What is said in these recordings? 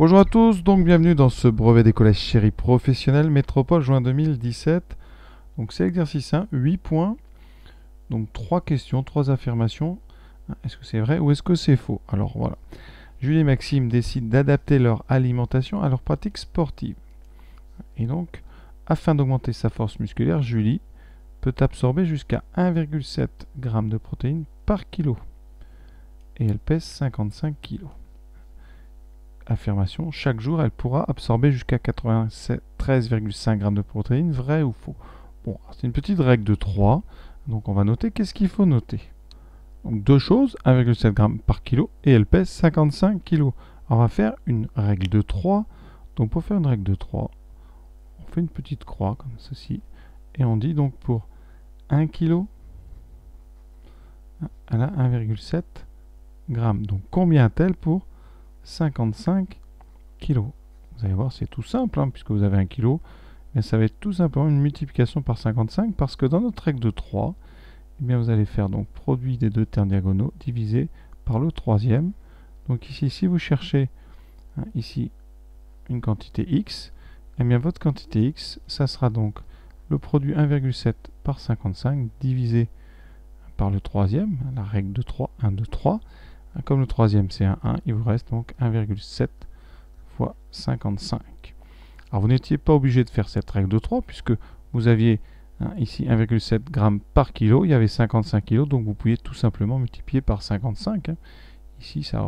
Bonjour à tous, donc bienvenue dans ce brevet des collèges chéri professionnels Métropole juin 2017. Donc c'est l'exercice 1, 8 points. Donc 3 questions, 3 affirmations. Est-ce que c'est vrai ou est-ce que c'est faux? Alors voilà. Julie et Maxime décident d'adapter leur alimentation à leurs pratiques sportives. Et donc, afin d'augmenter sa force musculaire, Julie peut absorber jusqu'à 1,7 g de protéines par kilo. Et elle pèse 55 kg. Affirmation, chaque jour elle pourra absorber jusqu'à 13,5 g de protéines, vrai ou faux? Bon, c'est une petite règle de 3, donc on va noter. Qu'est-ce qu'il faut noter? Donc deux choses, 1,7 g par kilo et elle pèse 55 kg. Alors on va faire une règle de 3, donc pour faire une règle de 3, on fait une petite croix comme ceci, et on dit donc pour 1 kg, elle a 1,7 g. Donc combien a-t-elle pour 55 kg. Vous allez voir, c'est tout simple, puisque vous avez 1 kg. Mais ça va être tout simplement une multiplication par 55, parce que dans notre règle de 3, eh bien, vous allez faire donc produit des deux termes diagonaux divisé par le troisième. Donc ici, si vous cherchez ici une quantité x, eh bien votre quantité x, ça sera donc le produit 1,7 par 55 divisé par le troisième, la règle de 3, 1, 2, 3. Comme le troisième c'est un 1, il vous reste donc 1,7 fois 55. Alors vous n'étiez pas obligé de faire cette règle de 3 puisque vous aviez ici 1,7 g par kilo, il y avait 55 kg, donc vous pouviez tout simplement multiplier par 55. Ici ça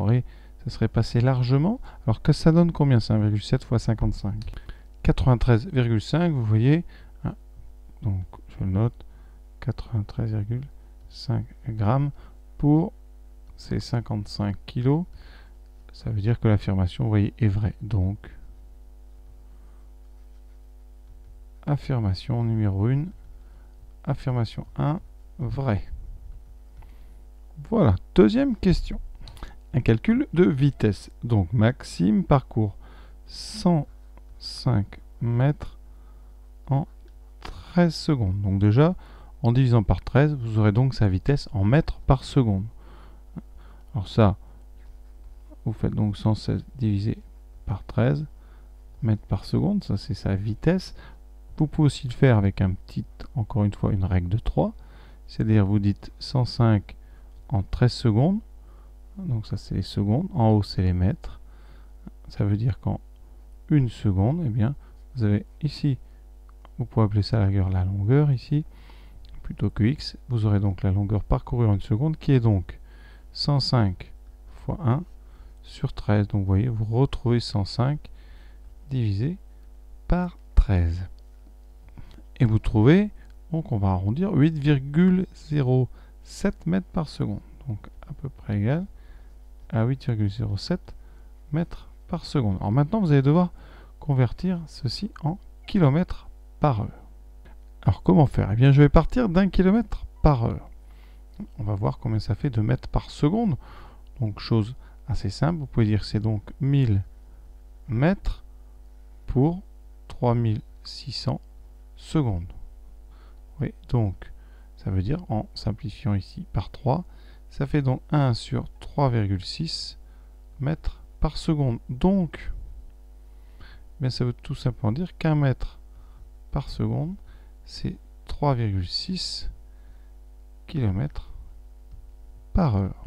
serait passé largement. Alors que ça donne combien? C'est 1,7 fois 55. 93,5, vous voyez. Donc je le note, 93,5 g pour ces 55 kg. Ça veut dire que l'affirmation, vous voyez, est vraie. Donc, affirmation numéro 1, affirmation 1, vrai. Voilà, deuxième question. Un calcul de vitesse. Donc, Maxime parcourt 105 mètres en 13 secondes. Donc déjà, en divisant par 13, vous aurez donc sa vitesse en mètres par seconde. Alors ça, vous faites donc 116 divisé par 13 mètres par seconde, ça c'est sa vitesse. Vous pouvez aussi le faire avec encore une fois, une règle de 3. C'est-à-dire vous dites 105 en 13 secondes. Donc ça c'est les secondes. En haut c'est les mètres. Ça veut dire qu'en une seconde, eh bien, vous avez ici, vous pouvez appeler ça à la rigueur la longueur ici, plutôt que x. Vous aurez donc la longueur parcourue en une seconde qui est donc 105 fois 1 sur 13. Donc vous voyez, vous retrouvez 105 divisé par 13. Et vous trouvez, donc on va arrondir, 8,07 mètres par seconde. Donc à peu près égal à 8,07 mètres par seconde. Alors maintenant, vous allez devoir convertir ceci en kilomètres par heure. Alors comment faire? Eh bien, je vais partir d'un kilomètre par heure. On va voir combien ça fait de mètres par seconde. Donc chose assez simple, vous pouvez dire que c'est donc 1000 mètres pour 3600 secondes. Oui, donc ça veut dire, en simplifiant ici par 3, ça fait donc 1 sur 3,6 mètres par seconde. Donc, bien, ça veut tout simplement dire qu'un mètre par seconde, c'est 3,6 km par heure.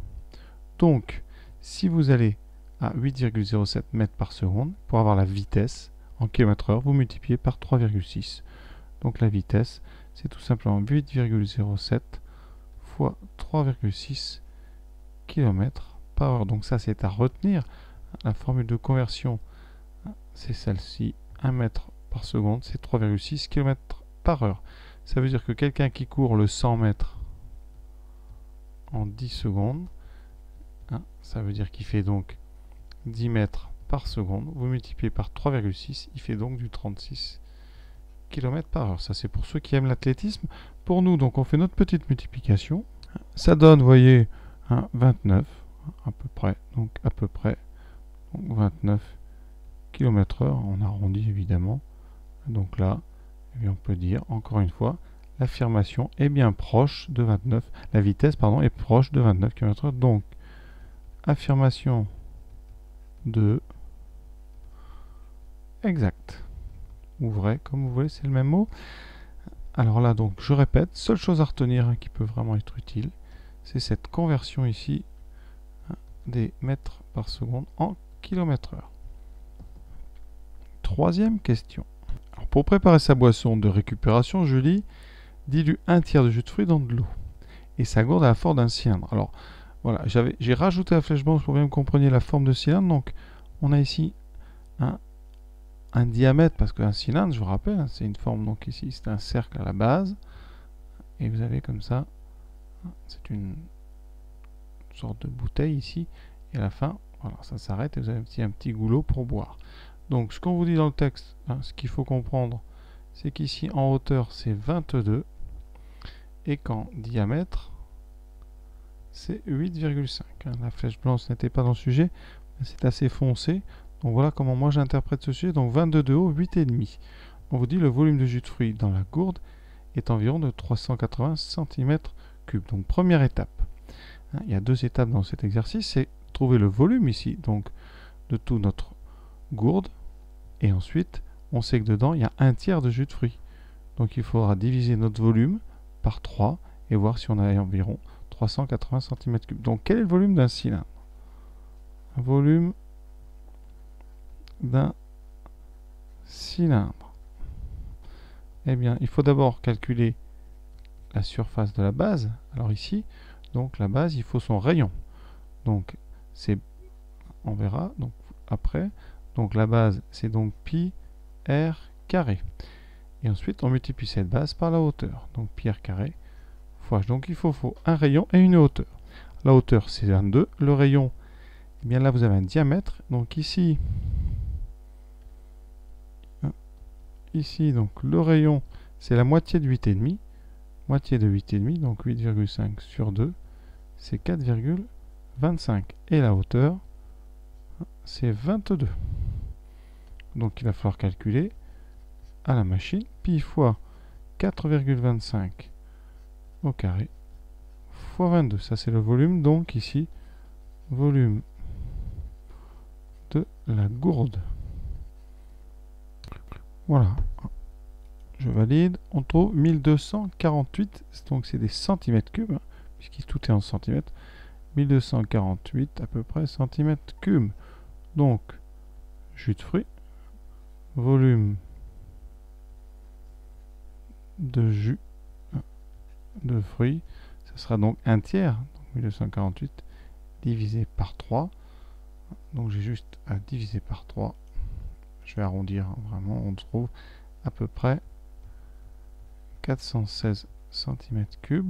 Donc, si vous allez à 8,07 mètres par seconde, pour avoir la vitesse en km/h, vous multipliez par 3,6. Donc la vitesse, c'est tout simplement 8,07 fois 3,6 km par heure. Donc ça, c'est à retenir. La formule de conversion, c'est celle-ci. 1 mètre par seconde, c'est 3,6 km par heure. Ça veut dire que quelqu'un qui court le 100 mètres en 10 secondes, ça veut dire qu'il fait donc 10 mètres par seconde. Vous multipliez par 3,6, il fait donc du 36 km par heure. Ça, c'est pour ceux qui aiment l'athlétisme. Pour nous, donc, on fait notre petite multiplication. Ça donne, vous voyez, 29, à peu près. Donc, à peu près, donc 29 km/h. On arrondit, évidemment. Donc là, eh bien, on peut dire, encore une fois, l'affirmation est bien proche de 29. La vitesse, pardon, est proche de 29 km/h. Donc, affirmation 2 exact. Ou vrai, comme vous voulez, c'est le même mot. Alors là, donc, je répète, seule chose à retenir qui peut vraiment être utile, c'est cette conversion ici des mètres par seconde en kilomètres/heure. Troisième question. Alors, pour préparer sa boisson de récupération, Julie dilue 1/3 de jus de fruits dans de l'eau et sa gourde à la forme d'un cylindre. Alors voilà, j'ai rajouté la flèche blanche pour bien que vous compreniez la forme de cylindre. Donc on a ici un diamètre, parce qu'un cylindre, je vous rappelle, c'est une forme, donc ici c'est un cercle à la base, et vous avez comme ça, c'est une sorte de bouteille ici, et à la fin, voilà, ça s'arrête et vous avez un petit goulot pour boire. Donc ce qu'on vous dit dans le texte, ce qu'il faut comprendre, c'est qu'ici en hauteur c'est 22, et qu'en diamètre c'est 8,5. La flèche blanche n'était pas dans le sujet, mais c'est assez foncé. Donc voilà comment moi j'interprète ce sujet. Donc 22 de haut, 8,5. On vous dit le volume de jus de fruits dans la gourde est environ de 380 cm3. Donc première étape. Il y a deux étapes dans cet exercice. C'est trouver le volume ici, donc de toute notre gourde. Et ensuite, on sait que dedans, il y a 1/3 de jus de fruits. Donc il faudra diviser notre volume par 3 et voir si on a environ 380 cm3. Donc quel est le volume d'un cylindre? Un volume d'un cylindre. Eh bien, il faut d'abord calculer la surface de la base. Alors ici, donc la base, il faut son rayon. Donc c'est, on verra donc après. Donc la base, c'est donc pi r carré. Et ensuite, on multiplie cette base par la hauteur. Donc pi r carré fois h. Donc il faut un rayon et une hauteur. La hauteur, c'est 22. Le rayon, eh bien là, vous avez un diamètre. Donc ici, donc le rayon, c'est la moitié de 8,5. Moitié de 8,5, donc 8,5 sur 2, c'est 4,25. Et la hauteur, c'est 22. Donc il va falloir calculer à la machine pi fois 4,25 au carré fois 22. Ça, c'est le volume. Donc ici, volume de la gourde. Voilà. Je valide. On trouve 1248. Donc c'est des centimètres cubes, puisque tout est en centimètres. 1248 à peu près centimètres cubes. Donc, jus de fruits, volume de jus de fruits, ce sera donc 1/3, donc 1248 divisé par 3. Donc j'ai juste à diviser par 3. Je vais arrondir, vraiment, on trouve à peu près 416 cm3.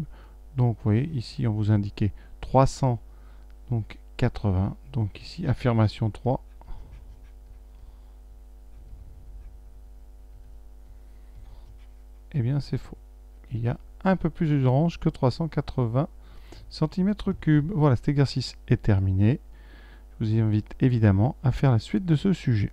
Donc vous voyez, ici on vous indiquait 300, donc 80. Donc ici, affirmation 3. Eh bien c'est faux. Il y a un peu plus d'orange que 380 cm3. Voilà, cet exercice est terminé. Je vous invite évidemment à faire la suite de ce sujet.